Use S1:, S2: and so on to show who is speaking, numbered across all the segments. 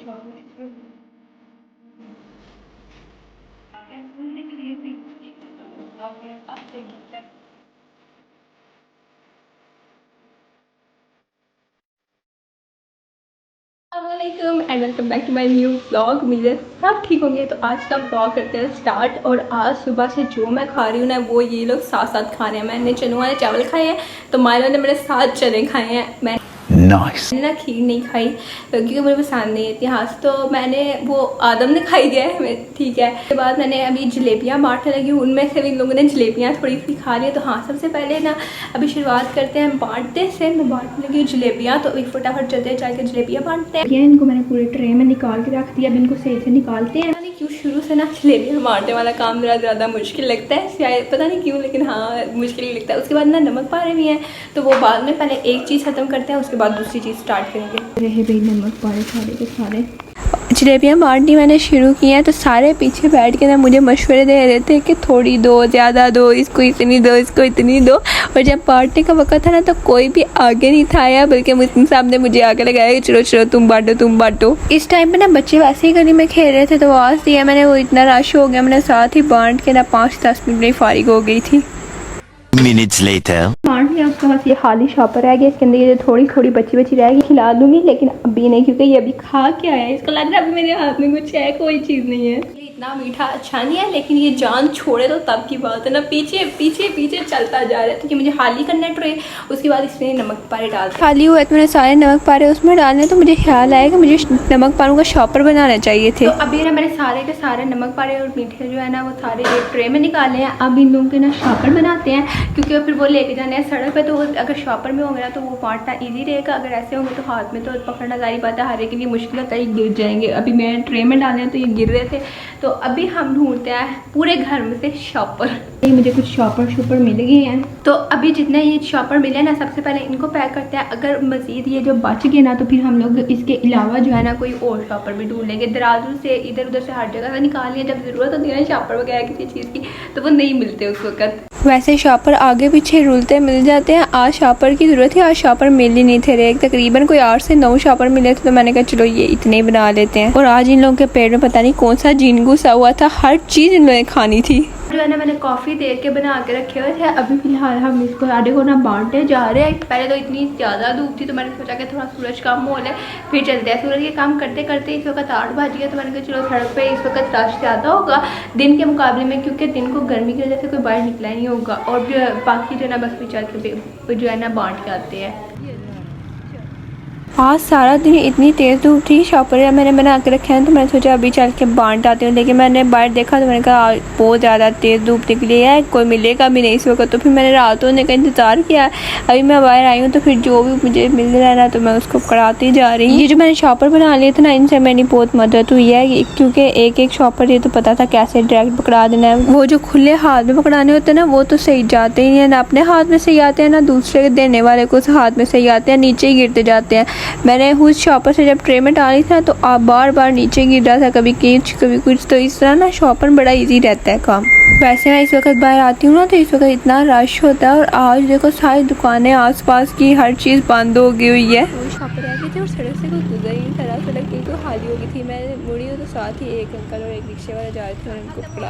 S1: अस्सलामुअलैकुम and welcome back to my new vlog. मुझे सब ठीक होंगे तो आज का व्लॉग करते हैं स्टार्ट। और आज सुबह से जो मैं खा रही हूँ ना वो ये लोग साथ साथ खा रहे हैं। मैंने चनों वाले चावल खाए हैं तो मायरा ने मेरे साथ चने खाए हैं। मैंने ना खीर नहीं खाई क्योंकि मुझे पसंद नहीं है इतिहास, तो मैंने वो आदम ने खाई है, ठीक है। उसके बाद मैंने अभी जलेबियाँ बांटने लगी हूँ, उनमें से भी इन लोगों ने जलेबियाँ थोड़ी थोड़ी खा ली है। तो हाँ, सबसे पहले ना अभी शुरुआत करते हैं बांटने से। मैं बांटने लगी हूँ जलेबियाँ, तो अभी फटाफट चलते हैं जाकर जलेबियाँ बांटते हैं। इनको मैंने पूरे ट्रे में निकाल के रख दिया। अभी इनको सही से निकालते हैं। नहीं क्यों शुरू से ना जलेबियाँ बांटने वाला काम मेरा ज़्यादा मुश्किल लगता है, शायद पता नहीं क्यों, लेकिन हाँ मुश्किल ही लगता है। उसके बाद ना नमक पारे भी हैं तो वो बाद में, पहले एक चीज़ ख़त्म करते हैं उसके बाद दूसरी चीज़ स्टार्ट करेंगे। रहे भाई नमक पारे सारे के सारे। जलेबियाँ बांटनी मैंने शुरू की हैं तो सारे पीछे बैठ के ना मुझे मशवरे दे रहे थे कि थोड़ी दो, ज़्यादा दो, इसको इतनी दो, इसको इतनी दो। और जब बांटने का वक्त था ना तो कोई भी आगे नहीं था आया, बल्कि मुझे साहब ने मुझे आगे लगाया कि चलो चलो तुम बांटो तुम बांटो। इस टाइम पे ना बच्चे वैसे ही गली में खेल रहे थे तो आवाज़ दिया मैंने, वो इतना रश हो गया, मैंने साथ ही बांट के ना 5-10 मिनट में फारिग हो गई थी।
S2: Minutes later.
S1: बांट लिया। उसके बाद ये खाली शॉपर रह गया, इसके अंदर ये थोड़ी थोड़ी बची बची रहेगी, खिला दूंगी लेकिन अभी नहीं क्योंकि ये अभी खा के आया है। इसको लग रहा है अभी मेरे हाथ में कुछ है, कोई चीज़ नहीं है। इतना मीठा अच्छा नहीं है लेकिन ये जान छोड़े तो तब की बात है ना, पीछे पीछे पीछे चलता जा रहा है। तो ये मुझे खाली करना है ट्रे, उसके बाद इसमें नमक पारे डाल खाली हुआ तो मैंने सारे नमक पारे उसमें डालने। तो मुझे ख्याल आया कि मुझे नमक पारों का शॉपर बनाना चाहिए थे। तो अभी ना मैंने सारे के सारे नमक पारे और मीठे जो है ना वो सारे एक ट्रे में निकाले हैं। अब इन लोगों के ना शॉपर बनाते हैं क्योंकि फिर वो लेके जाने हैं सड़क पे। तो अगर शॉपर में होंगे ना तो वो बांटना ईजी रहेगा, अगर ऐसे होंगे तो हाथ में तो पकड़ना सारी बात है, हर एक के लिए मुश्किल होता है, ये गिर जाएंगे। अभी मैं ट्रे में डाले हैं तो ये गिर रहे थे। तो अभी हम ढूंढते हैं पूरे घर में से शॉपर। ये मुझे कुछ शॉपर शॉपर मिल गए हैं तो अभी जितने ये शॉपर मिले ना सबसे पहले इनको पैक करते हैं। अगर मजीद ये जो बच गए ना तो फिर हम लोग इसके अलावा जो है ना कोई और शॉपर भी ढूंढ लेंगे। दराजू से इधर उधर से हर जगह से निकाल लिया, जब ज़रूरत होती है ना शॉपर वगैरह किसी चीज़ की तो वो नहीं मिलते उस वक्त। वैसे शॉपर आगे पीछे रुलते मिल जाते हैं, आज शॉपर की ज़रूरत है, आज शॉपर मिल ही नहीं थे रहे। तकरीबन कोई 8 से 9 शॉपर मिले थे तो मैंने कहा चलो ये इतने ही बना लेते हैं। और आज इन लोगों के पेट में पता नहीं कौन सा जीन घुसा हुआ था, हर चीज़ इन लोगों ने खानी थी। जो है ना मैंने कॉफ़ी दे के बना के रखे हुए थे। अभी फिलहाल हम इसको आधे को ना बांटने जा रहे हैं। पहले तो इतनी ज़्यादा धूप थी तो मैंने सोचा कि थोड़ा सूरज कम हो ले फिर चलते हैं। सूरज के काम करते करते इस वक्त 8 बज गया तो मैंने कहा चलो सड़क पे इस वक्त रश ज़्यादा होगा दिन के मुकाबले में, क्योंकि दिन को गर्मी की वजह से कोई बाहर निकला नहीं होगा। और जो बाकी जो है ना बस भी चल के जो है ना बांट के आते हैं। आज सारा दिन इतनी तेज़ धूप थी, शॉपर मैंने बना के रखे हैं तो मैंने सोचा अभी चल के बांट आती हूँ। लेकिन मैंने बाहर देखा तो मैंने कहा बहुत ज़्यादा तेज़ धूप निकली है, कोई मिलेगा भी नहीं इस वक्त। तो फिर मैंने रात होने का इंतज़ार किया। अभी मैं बाहर आई हूँ तो फिर जो भी मुझे मिल रहा है ना तो मैं उसको पकड़ाती जा रही हूँ। ये जो मैंने शॉपर बना लिए थे ना इनसे मेरी बहुत मदद हुई है, क्योंकि एक एक शॉपर ये तो पता था कैसे डायरेक्ट पकड़ा देना है। वो जो खुले हाथ में पकड़ाने होते हैं ना वो तो सही जाते ही नहीं, ना अपने हाथ में सही आते हैं ना दूसरे देने वाले को हाथ में सही आते हैं, नीचे ही गिरते जाते हैं। मैंने उस शॉपर से जब ट्रे में डाली था तो आप बार बार नीचे गिर रहा था, कभी कुछ। तो इस तरह ना शॉपर बड़ा इजी रहता है काम। वैसे मैं इस वक्त बाहर आती हूँ ना तो इस वक्त इतना रश होता है। और आज देखो सारी दुकानें आसपास की हर चीज़ बंद हो गई हुई है। वो शॉपर आ गए थे और सड़क से कोई गुजर ही नहीं था, सड़क बिल्कुल खाली हो गई थी। मैं मुड़ी हूँ तो साथ ही एक अंकल और एक रिक्शे वाले जा रहे थे और उनको पकड़ा।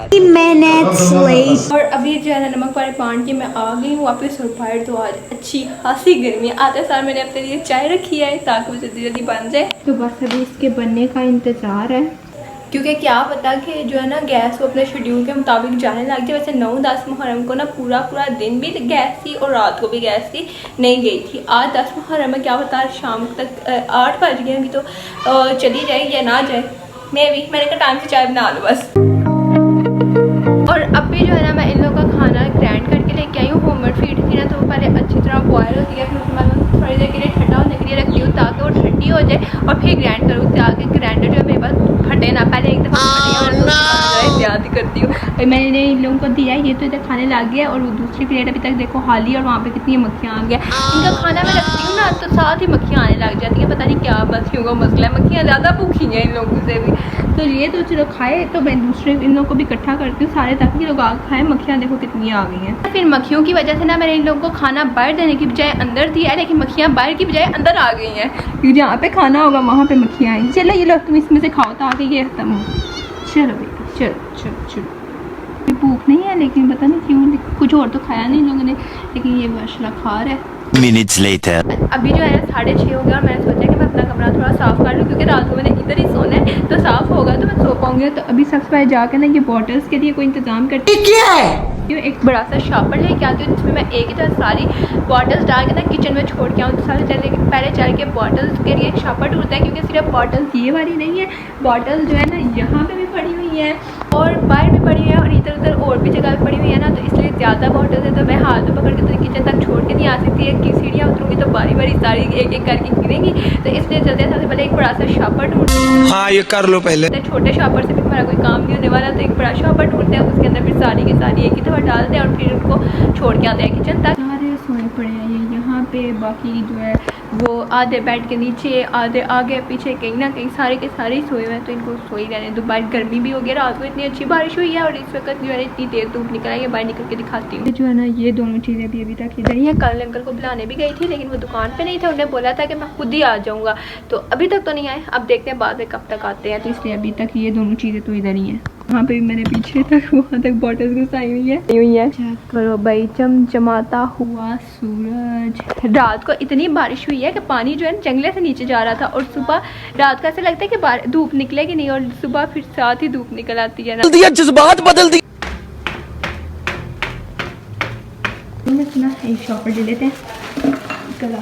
S1: और अभी जो है ना नमक वाले बांट के मैं आ गई हूँ वापस। और बाहर तो आज अच्छी खासी गर्मी है। आते साल मैंने अपने लिए चाय रखी है ताकि वो जल्दी जल्दी बन जाए। तो बस अभी इसके बनने का इंतज़ार है, क्योंकि क्या पता कि जो है ना गैस वो अपने शेड्यूल के मुताबिक जाने लग जाए। वैसे 9-10 मुहर्रम को ना पूरा दिन भी गैस थी और रात को भी गैस थी, नहीं गई थी। आज 10 मुहर्रम में क्या पता शाम तक 8 बज गए अभी तो चली जाए या ना जाए। मैंने कहा टाइम से चाय बना लो बस। और अभी जो है ना मैं इन लोगों का खाना ग्राइंड करके लेके आई हूँ। होममेड फीड थी ना तो वो पहले अच्छी तरह बॉयल होती है, फिर उसके बाद थोड़ी देर के लिए ठंडा होने के लिए रखती हूँ ताकि वो ठंडी हो जाए और फिर ग्राइंड करूँ ताकि ग्राइंडर जो है मेरे पास फटे ना। पहले एक दफ़ा फटे और ध्यान याद ही करती हूँ। मैंने इन लोगों को दिया, ये तो इधर खाने लग गया और वो दूसरी प्लेट अभी तक देखो खाली और वहाँ पे कितनी मक्खियाँ आ गया। इनका खाना मैं रखती हूँ ना तो साथ ही मक्खियाँ आने लग जाती हैं, पता नहीं क्या बस क्यों का मसला है। मक्खियाँ ज़्यादा भूखी हैं इन लोगों से भी। तो ये तो चलो खाए, तो मैं दूसरे इन लोगों को भी इकट्ठा करती हूँ सारे, ताकि लोग आग खाएँ। मक्खियाँ देखो कितनी आ गई हैं। फिर मक्खियों की वजह से ना मैंने इन लोगों को खाना बाहर देने की बजाय अंदर दिया है, लेकिन मक्खियाँ बाहर की बजाय अंदर आ गई हैं, क्योंकि जहाँ पे खाना होगा वहाँ पे मक्खियाँ आएंगी। चलो ये लो तुम इसमें से खाओ ताकि ये खत्म हो। चलो बेटा चलो चलो चलो। भूख नहीं है लेकिन पता नहीं क्यों, कुछ और तो खाया नहीं इन लोगों ने, लेकिन ये माशाल्लाह खा रहा है।
S2: Minutes later.
S1: अभी जो है ना 6:30 हो गया और मैंने सोचा कि मैं अपना कमरा थोड़ा साफ़ कर लूँ, क्योंकि रात को मैंने इधर ही सोना है, तो साफ़ होगा तो मैं सो पाऊँगी। तो अभी सबसे पहले जाकर ना ये बॉटल्स के लिए कोई इंतज़ाम करती हूँ। क्या है एक बड़ा सा शॉपर लेके आती हूँ, जिसमें मैं एक ही तरह सारी बॉटल्स डाल के ना किचन में छोड़ के आऊँ। तो पहले चल के बॉटल्स के लिए एक शॉपर ढूंढता है, क्योंकि सिर्फ बॉटल्स ये वाली नहीं है, बॉटल्स जो है ना यहाँ पे भी पड़ी हुई है और बाहर भी पड़ी है और इधर उधर और भी जगह पड़ी हुई है ना, तो इसलिए ज़्यादा बॉटल्स है तो मैं हाथ में पकड़ के तो किचन तक छोड़ के नहीं आ सकती है कि सीढ़ियाँ उतरूँगी तो बारी बारी सारी एक एक करके गिरेंगी। तो इसलिए चलते हैं, सबसे पहले एक बड़ा सा शॉपर ढूंढते हैं।
S3: हाँ ये कर लो पहले।
S1: छोटे शॉपर से भी हमारा कोई काम नहीं होने वाला, तो एक बड़ा शॉपर ढूंढते हैं, उसके अंदर फिर सारी की सारी एक ही दफ़ा डालते हैं और फिर उनको छोड़ के आते हैं किचन तक। सारे सोए पड़े हैं ये यहाँ पे, बाकी जो है वो आधे बेड के नीचे, आधे आगे पीछे, कहीं ना कहीं सारे के सारे ही सोए हुए हैं। तो इनको सोई रहने दो। बाहर गर्मी भी हो गई, रात को इतनी अच्छी बारिश हुई है और इस वक्त जो है इतनी देर धूप निकल आई है। बाहर निकल के दिखाती हूँ। जो है ना ये दोनों चीज़ें भी अभी तक इधर ही हैं। कल अंकल को बुलाने भी गई थी, लेकिन वो दुकान पे नहीं थे, उन्होंने बोला था कि मैं खुद ही आ जाऊँगा, तो अभी तक तो नहीं आए। अब देखते हैं बाद में कब तक आते हैं, तो इसलिए अभी तक ये दोनों चीज़ें तो इधर ही हैं। वहाँ पे भी मैंने पीछे तक वहाँ तक बॉटल्स घुसाई हुई है। चेक करो भाई, चमचमाता हुआ सूरज। रात को इतनी बारिश हुई है कि पानी जो है ना जंगले से नीचे जा रहा था, और सुबह रात को ऐसा लगता है कि धूप निकलेगी नहीं और सुबह फिर साथ ही धूप निकल आती है ना।
S3: जज्बात बदल दी।
S1: ना एक शॉपर ले लेते हैं। कला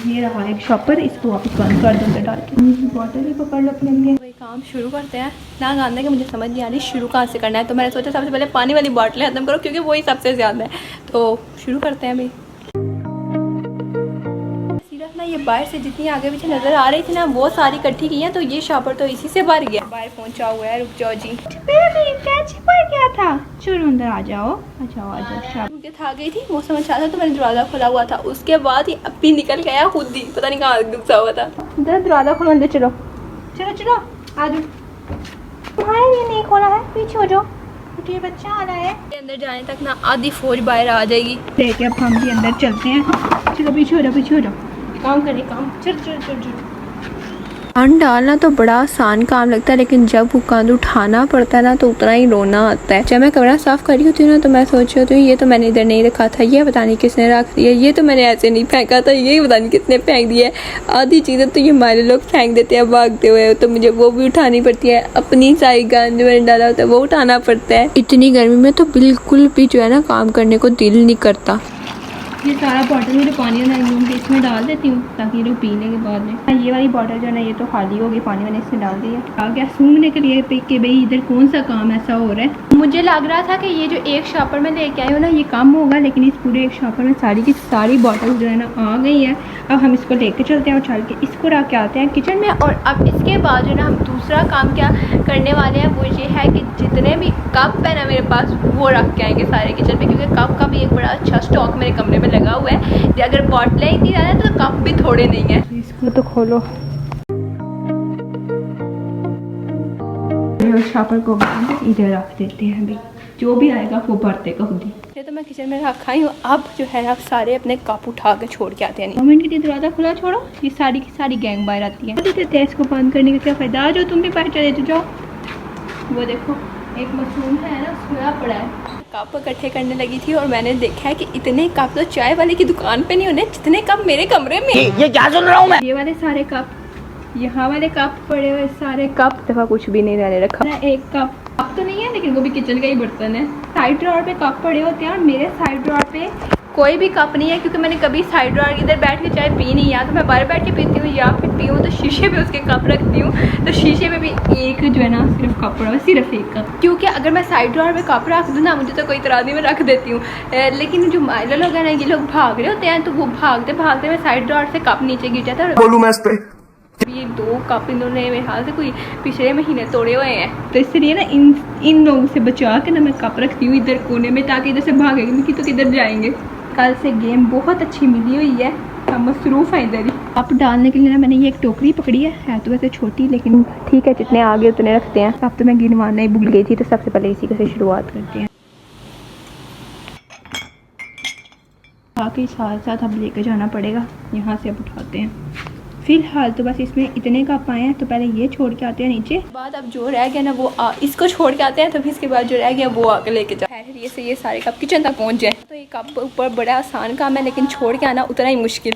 S1: ये रहा एक शॉपर, इसको वापस बंद कर दूँगा डाल के। बॉटल ही पकड़ लो अपने लिए। वही काम शुरू करते हैं ना। गाने के मुझे समझ नहीं आ रही शुरू कहाँ से करना है, तो मैंने सोचा सबसे पहले पानी वाली बॉटलें खत्म करो, क्योंकि वही सबसे ज़्यादा है। तो शुरू करते हैं अभी। सिर्फ ना ये बाहर से जितनी आगे पीछे नज़र आ रही थी ना, वो सारी इकट्ठी की हैं, तो ये शॉपर तो इसी से भर गया। बाहर पहुँचा हुआ है, रुक जाओ जी। क्या था, चलो अंदर आ जाओ, आ जाओ। मुझे थक गई थी, मौसम अच्छा था तो मैंने दरवाज़ा खोला हुआ था, उसके बाद ही अभी निकल गया खुद ही, पता नहीं कहाँ घुसा हुआ था। इधर दरवाज़ा खोलो, अंदर चलो चलो चलो आ जाओ। तुम्हारे लिए नहीं खोला है, पीछे हो जाओ, ये बच्चा आ रहा है। अंदर जाने तक ना आधी फौज बाहर आ जाएगी। देखिए अब हम भी अंदर चलते हैं। चलो पीछे हो जाओ, काम करने काम। चल। कान डालना तो बड़ा आसान काम लगता है, लेकिन जब वो कान उठाना पड़ता है ना तो उतना ही रोना आता है। जब मैं कमरा साफ कर रही होती हूँ ना तो मैं सोच रही होती हूँ ये तो मैंने इधर नहीं रखा था, ये पता नहीं किसने रख दिया, ये तो मैंने ऐसे नहीं फेंका था, ये पता नहीं किसने फेंक दिया है। आधी चीज़ें तो ये हमारे लोग फेंक देते हैं भागते हुए, तो मुझे वो भी उठानी पड़ती है। अपनी सारी गंद मैंने डाला होता है वो उठाना पड़ता है। इतनी गर्मी में तो बिल्कुल भी जो है ना काम करने को दिल नहीं करता। ये सारा बॉटल में जो पानी है ना इसमें डाल देती हूँ, ताकि ये लोग पीने के बाद में। ये वाली बॉटल जो है ना ये तो खाली होगी, पानी मैंने इसमें डाल दिया। आ गया सूंघने के लिए कि भाई इधर कौन सा काम ऐसा हो रहा है। मुझे लग रहा था कि ये जो एक शॉपर में लेके आई हूँ ना ये कम होगा, लेकिन इस पूरे एक शॉपर में सारी की सारी बॉटल जो है ना आ गई है। अब हम इसको लेके चलते हैं और चल के इसको रख के आते हैं किचन में। और अब इसके बाद जो है ना हम दूसरा काम क्या करने वाले हैं, वो ये है कि जितने भी कप है ना मेरे पास वो रख के आएंगे सारे किचन में, क्योंकि कप का भी एक बड़ा अच्छा स्टॉक मेरे कमरे में लगा हुआ है। अगर बॉटलें इतनी ज़्यादा है तो कप भी थोड़े नहीं है। इसको तो खोलो, शॉपर को इधर रख देते हैं भाई, जो भी आएगा वो भरते का खुद ही। ये तो मैं किचन में रखा ही हूँ। अब जो है आप सारे अपने कप उठा के छोड़ के आते हैं। 2 मिनट के लिए दरवाज़ा खुला छोड़ो, ये सारी की सारी गैंग बाहर आती है। देते हैं इसको बंद करने का क्या फ़ायदा। आ जाओ तुम भी बाहर चले जाओ। वो देखो एक मशरूम है ना खुला पड़ा है। कप इकट्ठे करने लगी थी और मैंने देखा है कि इतने कप तो चाय वाले की दुकान पे नहीं होने जितने कप मेरे कमरे में।
S3: ये क्या सुन रहा हूँ मैं।
S1: ये वाले सारे कप, यहाँ वाले कप पड़े हुए सारे कप, दफा कुछ भी नहीं रहने रखा। एक कप तो नहीं है, लेकिन वो भी किचन का ही बर्तन है। साइड ड्रॉर पे कप पड़े होते हैं और मेरे साइड ड्रॉर पे कोई भी कप नहीं है, क्योंकि मैंने कभी साइड ड्रॉर इधर बैठ के चाय पी नहीं। या तो मैं बाहर बैठ के पीती हूँ या फिर पीऊँ तो शीशे पे उसके कप रखती हूँ। तो शीशे पे भी एक जो है ना सिर्फ कप पड़ा हुआ, सिर्फ एक कप, क्योंकि अगर मैं साइड ड्रॉर में कप रख दूँ ना मुझे तो कोई तराजू में रख देती हूँ। लेकिन जो माइला लोग हैं ना ये लोग भाग रहे होते हैं, तो वो भागते भागते मैं साइड ड्रॉर से कप नीचे गिर जाता है।
S3: बोलूँ मैं इस पे
S1: ये 2 कप इन्होंने मेरे हाथ से कोई पिछले महीने तोड़े हुए हैं, तो इसलिए ना इन लोगों से बचा के ना मैं कप रखती हूँ इधर कोने में, ताकि इधर से भागेंगे मिकी तो किधर जाएंगे। कल से गेम बहुत अच्छी मिली हुई है, हम मसरूफ़ हैं इधर ही। कप डालने के लिए ना मैंने ये एक टोकरी पकड़ी है तो वैसे छोटी, लेकिन ठीक है जितने आगे उतने रखते हैं। अब तो मैं गिनवाना ही भूल गई थी, तो सबसे पहले इसी से शुरुआत करते हैं। बाकी साथ साथ अब लेकर जाना पड़ेगा, यहाँ से अब उठाते हैं। फिलहाल तो बस इसमें इतने कप आए हैं, तो पहले ये छोड़ के आते हैं नीचे, बाद अब जो रह गया ना वो इसको छोड़ के आते हैं, तो फिर इसके बाद जो रह गया वो आके लेके जाए। ये से ये सारे कप किचन तक पहुँच जाए। तो ये कप ऊपर बड़ा आसान काम है, लेकिन छोड़ के आना उतना ही मुश्किल।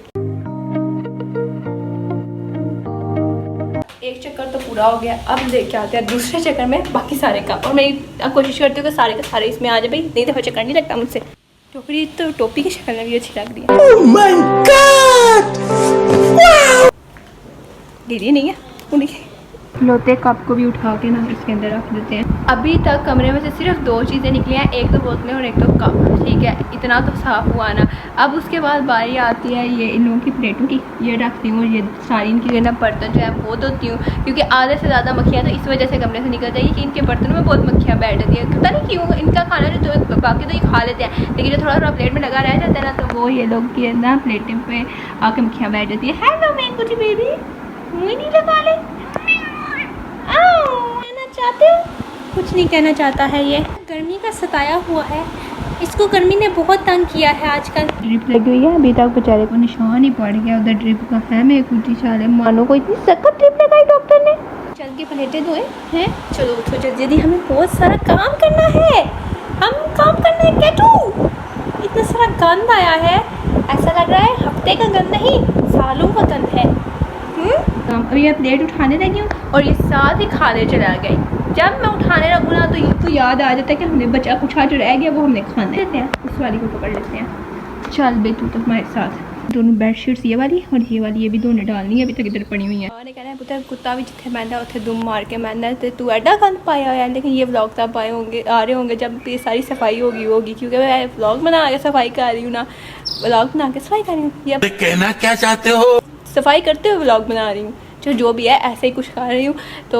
S1: एक चक्कर तो पूरा हो गया, अब लेके आते हैं दूसरे चक्कर में बाकी सारे कप। और मैं कोशिश करती हूँ कि सारे के सारे इसमें आ जाए, भाई नहीं दफ़ा चक्कर नहीं लगता मुझसे। टोकरी तो टोपी की शक्ल में भी अच्छी लग रही है।
S3: Oh my God!
S1: गिरी नहीं है उन्हीं लोते कप को भी उठा के ना इसके अंदर रख देते हैं। अभी तक कमरे में से सिर्फ 2 चीज़ें निकली हैं, एक तो बोतलें और एक तो कप, ठीक है, इतना तो साफ़ हुआ ना। अब उसके बाद बारी आती है ये इन लोगों की प्लेटों की, ये रखती हूँ, ये सारी इनकी ना बर्तन जो है वो धोती हूँ, क्योंकि आधे से ज़्यादा मक्खियाँ तो इस वजह से कमरे से निकल जाएगी कि इनके बर्तनों में बहुत मक्खियाँ बैठ जाती हैं। पता नहीं क्यों, इनका खाना जो बाकी तो ये खा लेते हैं, लेकिन जो थोड़ा थोड़ा प्लेट में लगा रह जाता है ना, तो वो ये लोग की ना प्लेटें पे आके मक्खियाँ बैठ जाती है। हेलो मैंगो जी बेबी, मुँह नहीं लगा ले, कहना चाहते हो? कुछ नहीं कहना चाहता है। ये गर्मी का सताया हुआ है, इसको गर्मी ने बहुत तंग किया है आजकल। ड्रिप लगी हुई है, अभी तक बेचारे को निशान ही पड़ गया उधर ड्रिप का है। मैं कुछ चाले मानो को इतनी सख्त ड्रिप लगाई डॉक्टर ने। चल के प्लेटें धोए हैं, चलो उठो जल्दी, हमें बहुत सारा काम करना है, हम काम करना है। कैटू इतना सारा गंद आया है, ऐसा लग रहा है हफ्ते का गंद नहीं सालों का गंद है। अभी मैं प्लेट उठाने लगी हूँ और ये साथ ही खाने चला गई। जब मैं उठाने लगूँ ना तो ये तो याद आ जाता है कि हमने बचा कुछ जो रह गया वो हमने खाने लेते हैं। इस वाली को पकड़ लेते हैं। चल बे तू तो हमारे साथ। दोनों बेडशीट्स ये वाली और ये वाली, ये भी दोनों डालनी है, अभी तक इधर पड़ी हुई है। मैंने कहना है पुत्र कुत्ता भी जिथे मैंने उथे दुम मार के मैंने तो तू एडा गंद पाया हुआ है। लेकिन ये व्लॉग तब आए होंगे आ रहे होंगे जब ये सारी सफाई होगी, क्योंकि मैं व्लॉग बना के सफाई कर रही हूँ ना, व्लॉग बना के सफाई कर रही हूँ। ये
S3: कहना क्या चाहते हो?
S1: सफाई करते हुए व्लॉग बना रही हूँ, जो भी है ऐसे ही कुछ कर रही हूँ। तो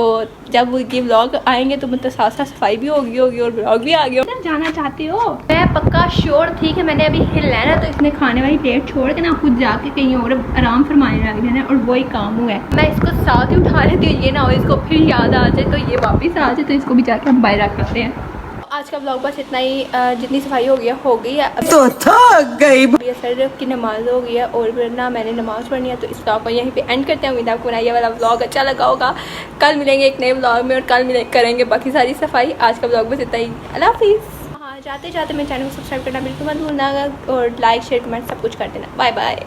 S1: जब ये व्लॉग आएंगे तो मतलब साथ साथ सफाई भी होगी और व्लॉग भी आ गया। जाना चाहते हो? मैं पक्का श्योर थी कि मैंने अभी हिलना है ना, तो इसने खाने वाली प्लेट छोड़ के ना खुद जाके कहीं और आराम फरमाने लग जाना, और वही काम हुआ है। मैं इसको साथ ही उठा लेती हूँ, ये ना हो इसको फिर याद आ जाए तो ये वापस आ जाए, तो इसको भी जाके हम बाहर रख करते हैं। आज का ब्लॉग बस इतना ही। जितनी सफाई हो गई है
S3: तो थक गई।
S1: सर की नमाज हो गई है और फिर ना मैंने नमाज पढ़नी है, तो इस ब्लॉग को यहीं पे एंड करते हैं। उम्मीद आपको ये वाला ब्लॉग अच्छा लगा होगा। कल मिलेंगे एक नए ब्लॉग में और कल करेंगे बाकी सारी सफाई। आज का ब्लॉग बस इतना ही। अल्लाह हाफिज़। हाँ, जाते जाते मेरे चैनल को सब्सक्राइब करना बिल्कुल मत भूलना और लाइक शेयर कमेंट सब कुछ कर देना। Bye bye.